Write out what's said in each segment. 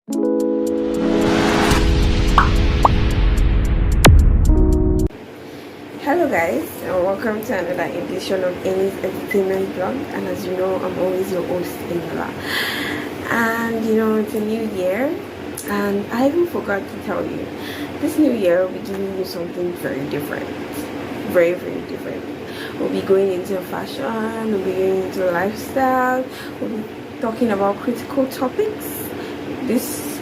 Hello guys, and welcome to another edition of Amy's Entertainment Blog. And as you know, I'm always your host, Enola. And it's a new year, and I even forgot to tell you, this new year we'll be giving you something very different. Very, very different. We'll be going into fashion, we'll be going into lifestyle, we'll be talking about critical topics. This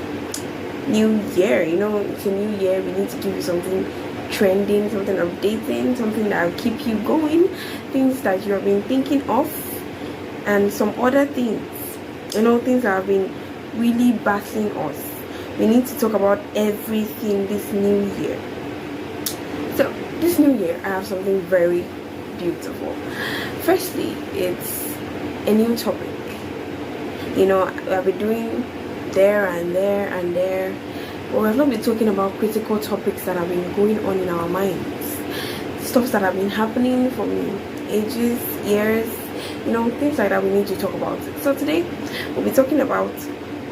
new year, it's a new year, we need to give you something trending, something updating, something that will keep you going, things that you have been thinking of, and some other things, things that have been really battling us. We need to talk about everything this new year. So this new year I have something very beautiful. Firstly, it's a new topic. I've been doing there and there and there. Well, we've not been talking about critical topics that have been going on in our minds, stuff that have been happening from ages, years, things like that we need to talk about. So today we'll be talking about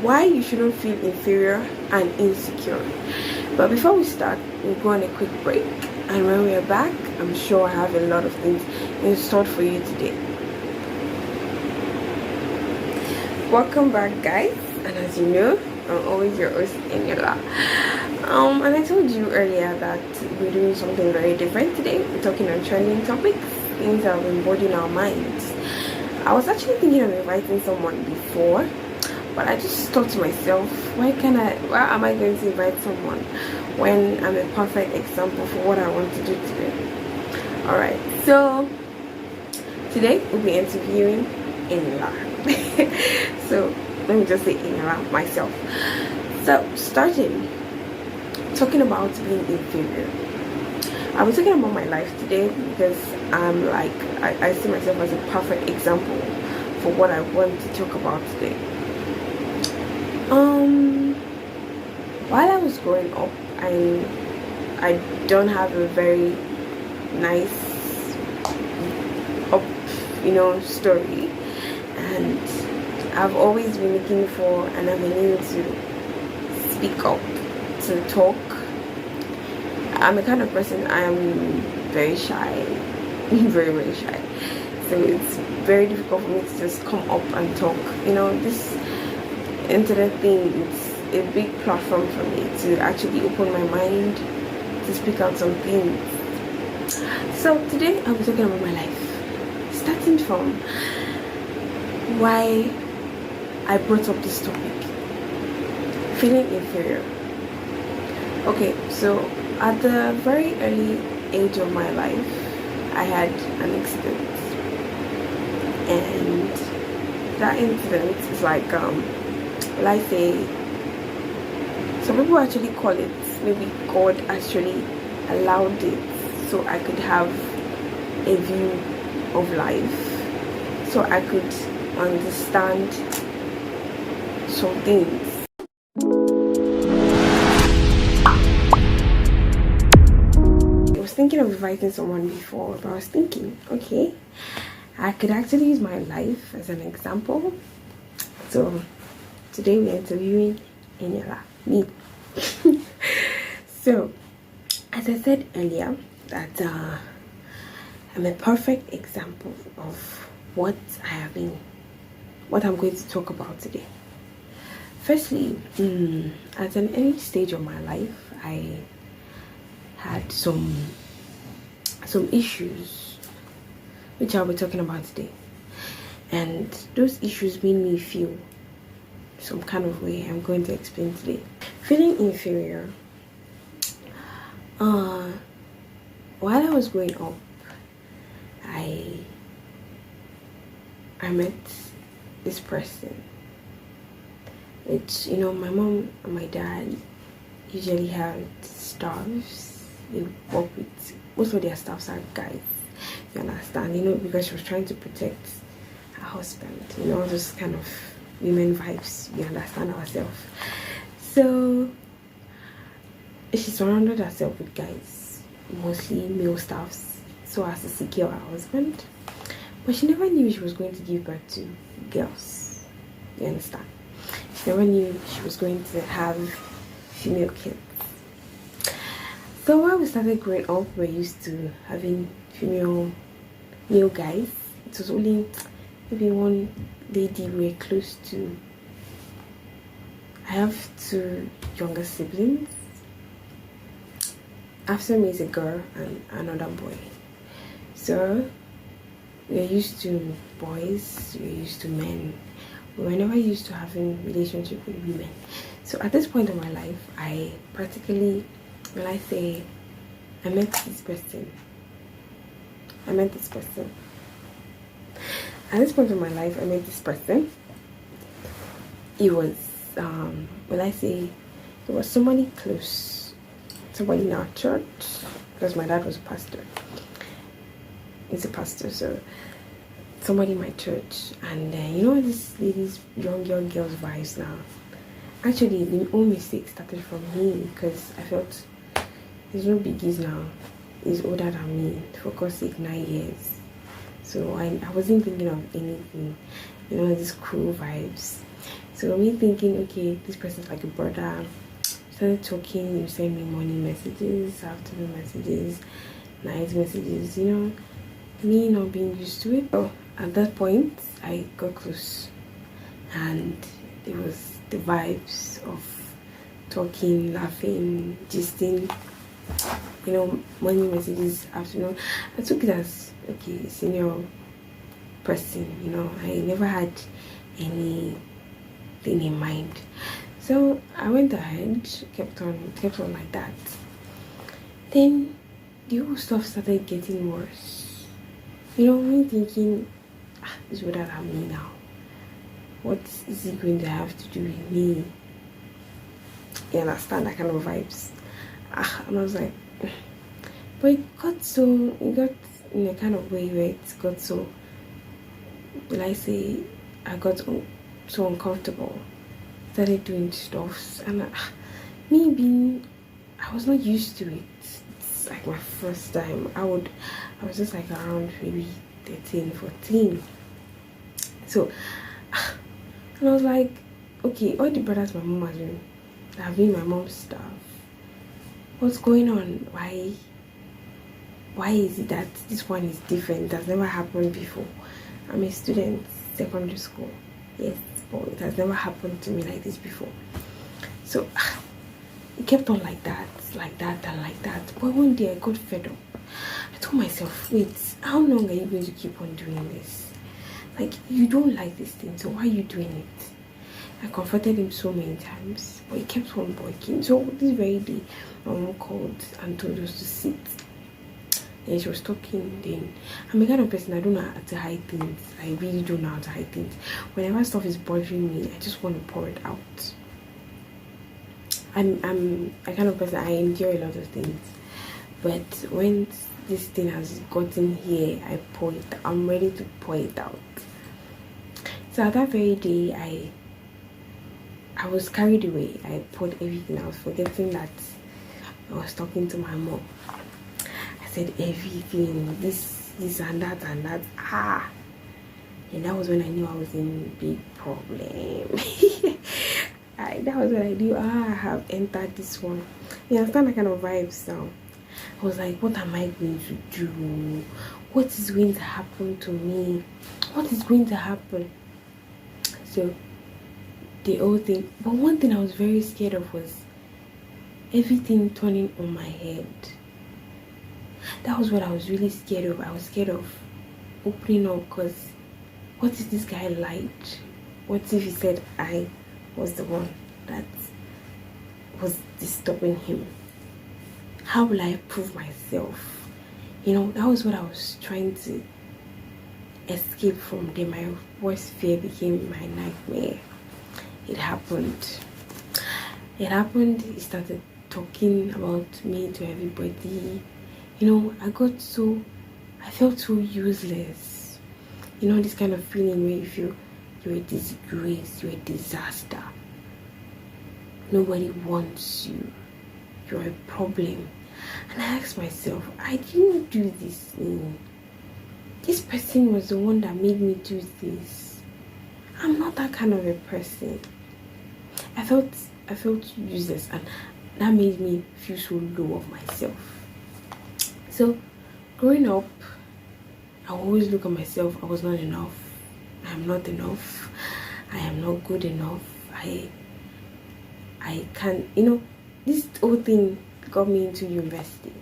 why you shouldn't feel inferior and insecure. But before we start, we'll go on a quick break, and when we are back, I'm sure I have a lot of things in store for you today. Welcome back, guys, and as you know, I'm always your host, Enola. And I told you earlier that we're doing something very different today. We're talking on trending topics, things that have been bothering our minds. I was actually thinking of inviting someone before, but I just thought to myself, why am I going to invite someone when I'm a perfect example for what I want to do today? Alright, so today we'll be interviewing Enola. So let me just say Enola myself. So starting talking about being inferior, I'll be talking about my life today because I'm like I see myself as a perfect example for what I want to talk about today. While I was growing up, I don't have a very nice story, and I've always been looking for an avenue to speak up, to talk. I'm a kind of person, I am very shy, very, very shy. So it's very difficult for me to just come up and talk. This internet thing, it's a big platform for me to actually open my mind, to speak out some things. So today I'll be talking about my life, starting from why I brought up this topic, feeling inferior. Okay, so at the very early age of my life, I had an incident, and that incident is like, well, I say, some people actually call it, maybe God actually allowed it so I could have a view of life, so I could understand some things. I was thinking of inviting someone before, but I was thinking, okay, I could actually use my life as an example. So today we're interviewing Enola, me. So as I said earlier, that I'm a perfect example of what I'm going to talk about today. Firstly, at an early stage of my life, I had some issues which I'll be talking about today, and those issues made me feel some kind of way. I'm going to explain today. Feeling inferior. While I was growing up, I met this person. It's my mom and my dad usually have staffs. They work with, most of their staffs are guys, you understand, because she was trying to protect her husband, those kind of women vibes, you understand ourselves. So she surrounded herself with guys, mostly male staffs, so as to secure her husband. But she never knew she was going to give birth to girls, you understand. She never knew she was going to have female kids. So when we started growing up, we were used to having male guys. It was only maybe one lady we were close to. I have 2 younger siblings. After me is a girl and another boy. So we're used to boys, we're used to men. We were never used to having relationship with women. So at this point in my life, I practically, when I say I met this person. At this point in my life, I met this person. It was, when I say, it was somebody close, somebody in our church, because my dad was a pastor. He's a pastor, so somebody in my church. And you know this lady's young girls vibes now. Actually, the whole mistake started from me, because I felt there's no biggies now. He's older than me, for God's sake, 9 years. So I wasn't thinking of anything, you know, these cool vibes. So me thinking, okay, this person's like a brother. Started talking, you send me morning messages, afternoon messages, night messages, you know, me not being used to it. Oh, at that point, I got close, and it was the vibes of talking, laughing, gisting, you know, morning messages, afternoon. I took it as, okay, senior person, you know, I never had anything in mind. So I went ahead, kept on like that. Then the whole stuff started getting worse. You know, me thinking, this would have me now. What is he going to have to do with me? You understand that kind of vibes? And I was like, but it got in a kind of way where it got so, will I say, I got so uncomfortable. Started doing stuff, and I was not used to it. It's like my first time. I was just like around maybe 13, 14. So, and I was like, okay, all the brothers my mom has been, have been my mom's stuff. What's going on? Why is it that this one is different? It has never happened before. I'm a student, secondary school. Yes, but it has never happened to me like this before. So it kept on like that, and like that. But one day I got fed up. I told myself, wait, how long are you going to keep on doing this? Like, you don't like this thing, so why are you doing it? I comforted him so many times, but he kept on working. So this very day, my mom called and told us to sit. And she was talking. Then I'm a kind of person, I don't know how to hide things. I really don't know how to hide things. Whenever stuff is bothering me, I just want to pour it out. I'm a kind of person, I endure a lot of things, but when this thing has gotten here, I'm ready to pour it out. So that very day, I was carried away. I poured everything. I was forgetting that I was talking to my mom. I said everything, this and that and that. And that was when I knew I was in big problem. That was when I knew, I have entered this one. You understand that kind of vibes now? I was like, what am I going to do? What is going to happen to me? What is going to happen? So the whole thing, but one thing I was very scared of was everything turning on my head. That was what I was really scared of. I was scared of opening up, because what if this guy lied? What if he said I was the one that was disturbing him? How will I prove myself? You know, that was what I was trying to escape from. Then my worst fear became my nightmare. It happened. He started talking about me to everybody. You know, I felt so useless. You know, this kind of feeling where you feel you're a disgrace, you're a disaster. Nobody wants you. You're a problem. And I asked myself, I didn't do this thing. This person was the one that made me do this. I'm not that kind of a person. I felt useless, and that made me feel so low of myself. So growing up, I always look at myself. I was not enough. I am not enough. I am not good enough. I can't, this whole thing got me into university.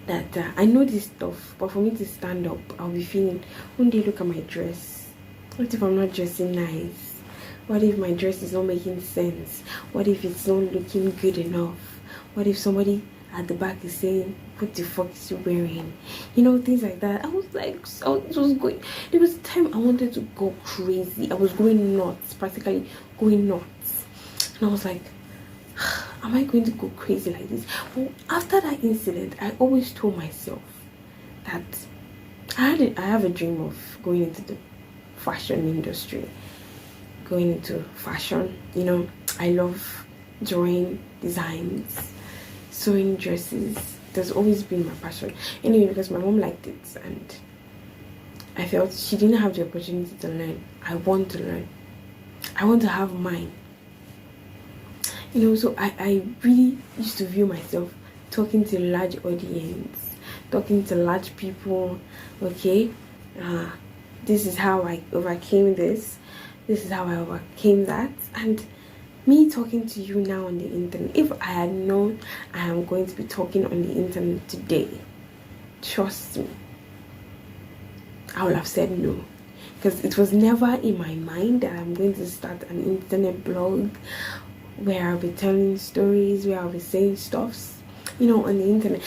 That I know this stuff, but for me to stand up, I'll be feeling, one day look at my dress. What if I'm not dressing nice? What if my dress is not making sense? What if it's not looking good enough? What if somebody at the back is saying, what the fuck is you wearing? Things like that. I was like, so it was going. There was a time I wanted to go crazy. I was going nuts, practically going nuts. And I was like, am I going to go crazy like this? Well, after that incident, I always told myself that I have a dream of going into the fashion industry, going into fashion. I love drawing designs, sewing dresses. That's always been my passion. Anyway, because my mom liked it and I felt she didn't have the opportunity to learn. I want to learn. I want to have mine. So I really used to view myself talking to a large audience, talking to large people. Okay, this is how I overcame this. This is how I overcame that. And me talking to you now on the internet, if I had known I am going to be talking on the internet today, trust me, I would have said no. Because it was never in my mind that I'm going to start an internet blog where I'll be telling stories, where I'll be saying stuffs, on the internet.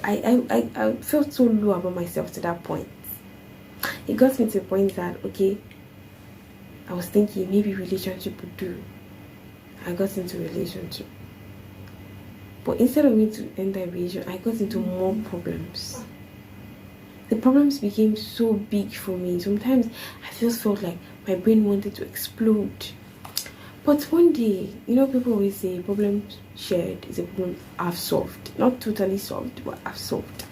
I felt so low about myself to that point. It got me to a point that, okay, I was thinking maybe relationship would do. I got into a relationship. But instead of me to enter a relationship, I got into more problems. The problems became so big for me. Sometimes I just felt like my brain wanted to explode. But one day, people always say a problem shared is a problem I've solved. Not totally solved, but I've solved.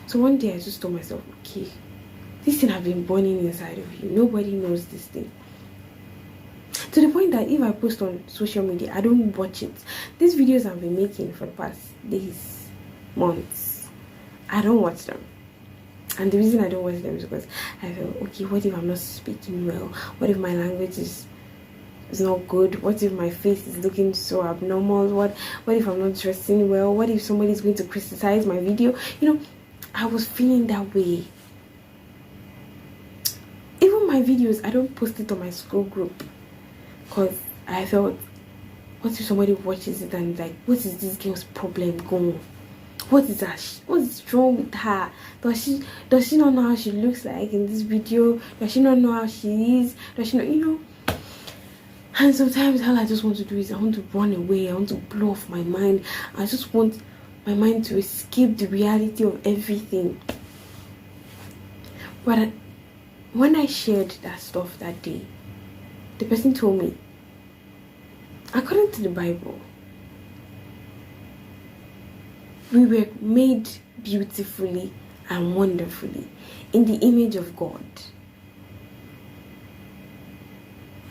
So one day I just told myself, okay, this thing has been burning inside of you. Nobody knows this thing. To the point that if I post on social media, I don't watch it. These videos I've been making for the past days, months, I don't watch them. And the reason I don't watch them is because I feel, okay, what if I'm not speaking well? What if my language is not good? What if my face is looking so abnormal? What if I'm not dressing well? What if somebody's going to criticize my video? I was feeling that way. Even my videos, I don't post it on my school group because I felt, what if somebody watches it and like, what is this girl's problem going? What is that? What is wrong with her? Does she not know how she looks like in this video? Does she not know how she is? Does she not, And sometimes all I just want to do is I want to run away. I want to blow off my mind. I just want my mind to escape the reality of everything. But when I shared that stuff that day, the person told me, according to the Bible, we were made beautifully and wonderfully in the image of God.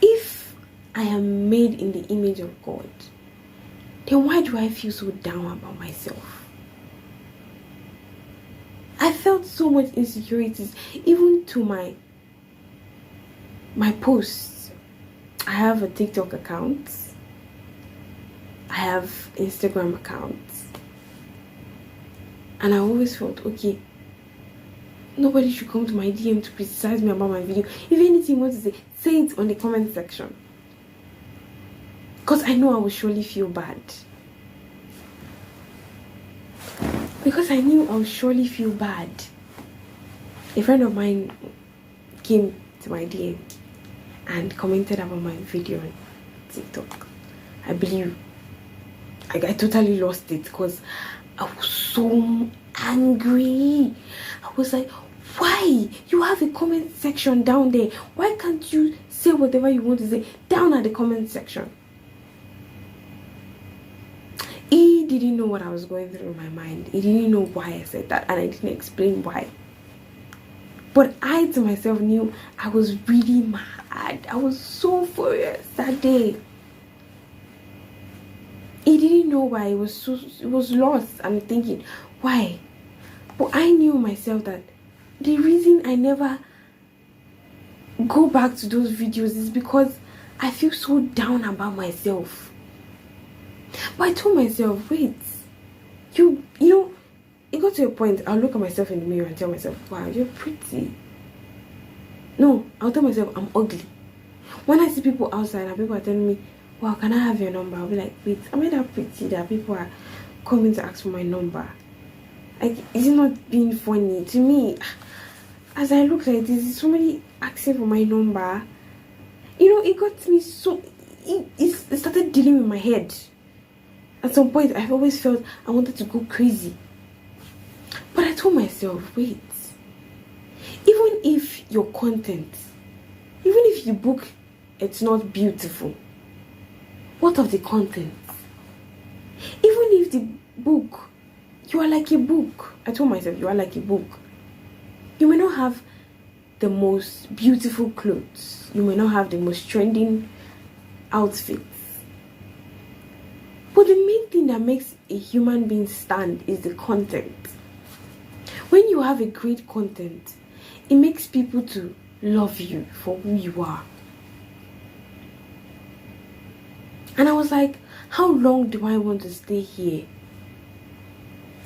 If I am made in the image of God, then why do I feel so down about myself? I felt so much insecurities, even to my posts. I have a TikTok account. I have Instagram accounts. And I always felt, okay, nobody should come to my DM to criticize me about my video. If anything you want to say it on the comment section. Because I know I will surely feel bad. Because I knew I would surely feel bad. A friend of mine came to my DM and commented about my video on TikTok. I believe I totally lost it because I was so angry. I was like, why? You have a comment section down there. Why can't you say whatever you want to say down at the comment section? He didn't know what I was going through in my mind. He didn't know why I said that, and I didn't explain why. But I to myself knew I was really mad. I was so furious that day. He didn't know why. He was lost and thinking, why? But I knew myself that the reason I never go back to those videos is because I feel so down about myself. But I told myself, wait, you know, it got to a point, I'll look at myself in the mirror and tell myself, wow, you're pretty. No, I'll tell myself I'm ugly. When I see people outside and people are telling me, wow, can I have your number? I'll be like, wait, am I that pretty that people are coming to ask for my number? Like, is it not being funny? To me, as I look like this, somebody asking for my number. You know, it got me so... It started dealing with my head. At some point, I've always felt I wanted to go crazy. But I told myself, wait. Even if your content, even if the book, it's not beautiful, what of the content? Even if the book, you are like a book. I told myself, you are like a book. You may not have the most beautiful clothes. You may not have the most trending outfits. But the main thing that makes a human being stand is the content. When you have a great content, it makes people to love you for who you are. And I was like, how long do I want to stay here?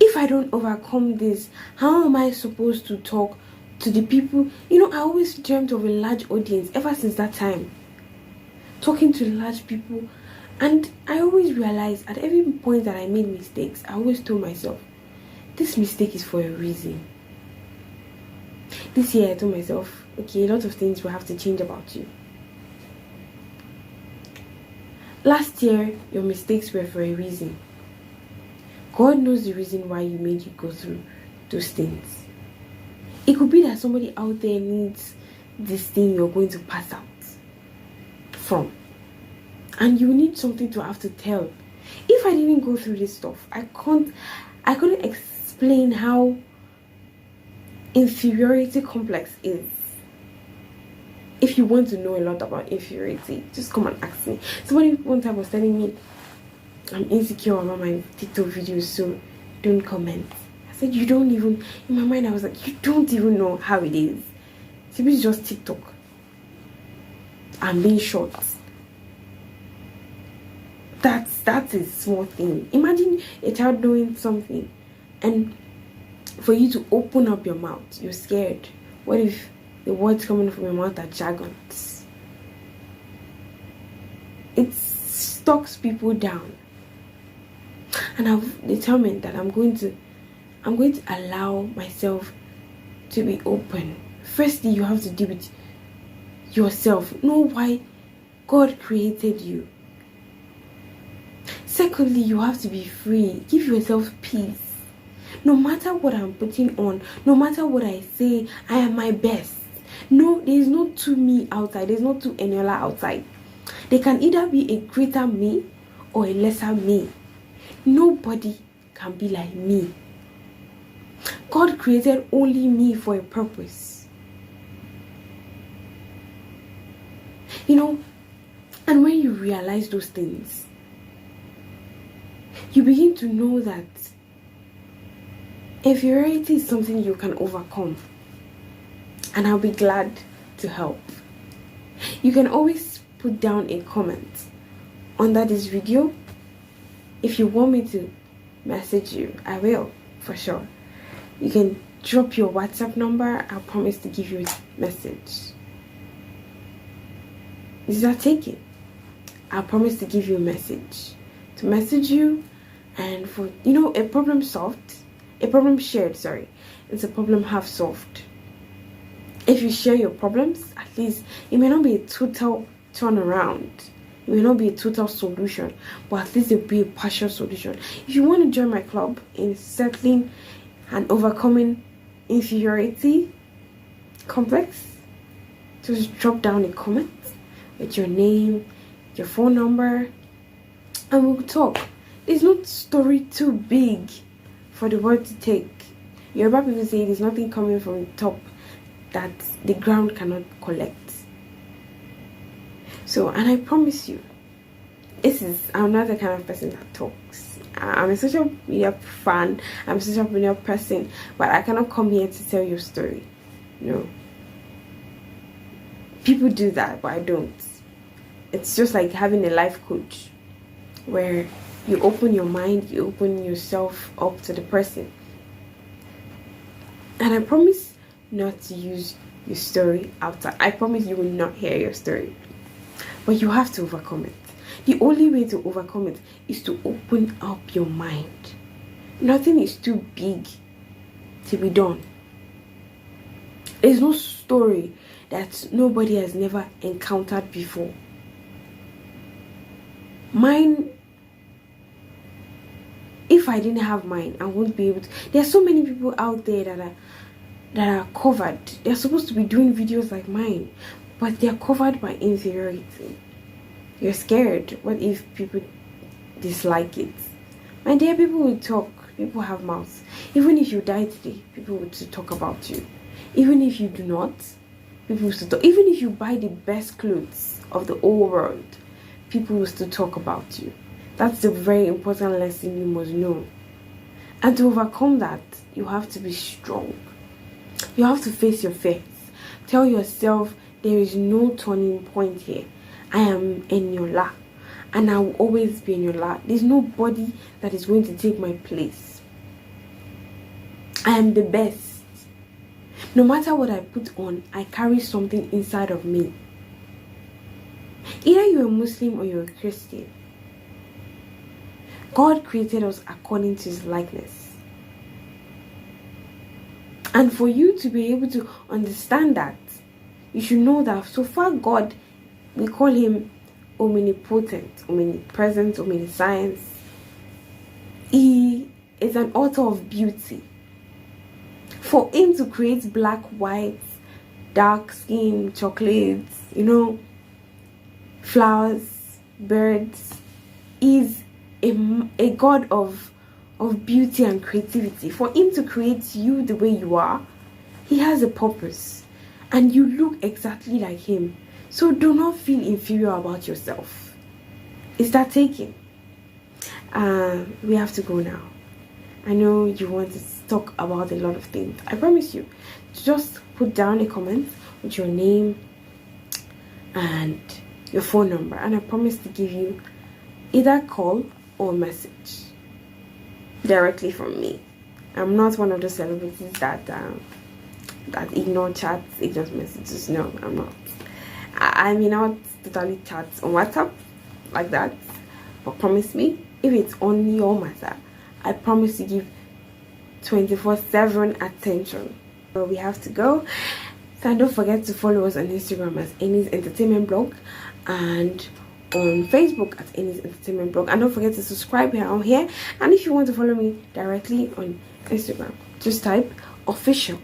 If I don't overcome this, how am I supposed to talk to the people? You know, I always dreamt of a large audience ever since that time. Talking to large people. And I always realized at every point that I made mistakes, I always told myself, this mistake is for a reason. This year I told myself, okay, a lot of things will have to change about you. Last year, your mistakes were for a reason. God knows the reason why you made you go through those things. It could be that somebody out there needs this thing you're going to pass out from. And you need something to have to tell. If I didn't go through this stuff, I couldn't explain how inferiority complex is. If you want to know a lot about inferiority, just come and ask me. Somebody one time was telling me I'm insecure about my TikTok videos, so don't comment. I said, you don't even... In my mind, I was like, you don't even know how it is. It's just TikTok. I'm being short. That's a small thing. Imagine a child doing something, and for you to open up your mouth, you're scared. What if the words coming from your mouth are jargons? It stalks people down. And I've determined that I'm going to allow myself to be open. Firstly, you have to deal with yourself. Know why God created you. Secondly, you have to be free. Give yourself peace. No matter what I'm putting on, no matter what I say, I am my best. No, there is no two me outside. There is no two Eniola outside. There can either be a greater me or a lesser me. Nobody can be like me. God created only me for a purpose. You know, and when you realize those things, you begin to know that inferiority is something you can overcome. And I'll be glad to help. You can always put down a comment under this video. If you want me to message you, I will, for sure. You can drop your WhatsApp number. I promise to give you a message. Is that taken? I promise to give you a message. To message you, and for, you know, a problem solved, a problem shared, sorry, it's a problem half solved. If you share your problems, at least it may not be a total turnaround. It may not be a total solution, but at least it will be a partial solution. If you want to join my club in settling and overcoming inferiority complex, just drop down a comment with your name, your phone number, and we'll talk. There's no story too big for the word to take. Yoruba people say there's nothing coming from the top that the ground cannot collect. So, and I promise you, I'm not the kind of person that talks. I'm a social media fan, I'm a social media person, but I cannot come here to tell your story. No. People do that, but I don't. It's just like having a life coach where you open your mind, you open yourself up to the person. And I promise not to use your story outside. I promise you will not hear your story. But you have to overcome it. The only way to overcome it is to open up your mind. Nothing is too big to be done. There's no story that nobody has never encountered before. Mine, if I didn't have mine, I wouldn't be able to. There are so many people out there that are covered. They're supposed to be doing videos like mine, but they're covered by inferiority. You're scared. What if people dislike it? My dear, people will talk. People have mouths. Even if you die today, people will still talk about you. Even if you do not, people will still talk. Even if you buy the best clothes of the whole world, people will still talk about you. That's a very important lesson you must know. And to overcome that, you have to be strong. You have to face your fears. Tell yourself there is no turning point here. I am Eniola, and I will always be Eniola. There's nobody that is going to take my place. I am the best. No matter what I put on, I carry something inside of me. Either you're a Muslim or you're a Christian, God created us according to his likeness. And for you to be able to understand that, you should know that so far God, we call him omnipotent, omnipresent, omniscience. He is an author of beauty. For him to create black, white, dark skin, chocolates, flowers, birds, is a God of beauty and creativity. For him to create you the way you are, he has a purpose. And you look exactly like him. So do not feel inferior about yourself. Is that taken? We have to go now. I know you want to talk about a lot of things. I promise you, just put down a comment with your name and your phone number, and I promise to give you either call or message directly from me. I'm not one of the celebrities that ignore chats, ignore messages. No, I'm not. I may not totally chat on WhatsApp like that, but promise me, if it's on your matter, I promise to give 24/7 attention. So we have to go. So don't forget to follow us on Instagram as Annie's Entertainment Blog and on Facebook at Annie's Entertainment Blog. And don't forget to subscribe here. And if you want to follow me directly on Instagram, just type official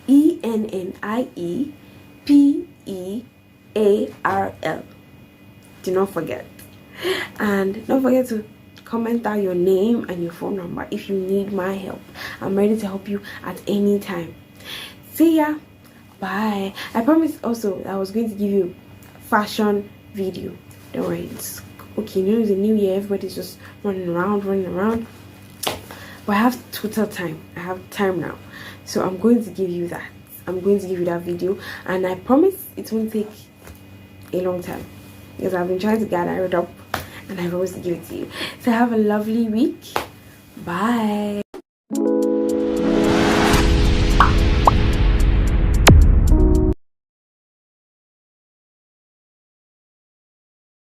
ENNIEPEARL. Do not forget. And don't forget to comment down your name and your phone number if you need my help. I'm ready to help you at any time. See ya. Bye. I promised also I was going to give you fashion video. Don't worry, it's okay. It's a new year, everybody's just running around. But I have total time. I have time now. So I'm going to give you that. I'm going to give you that video, and I promise it won't take a long time because I've been trying to gather it up and I promise to give it to you. So have a lovely week. Bye.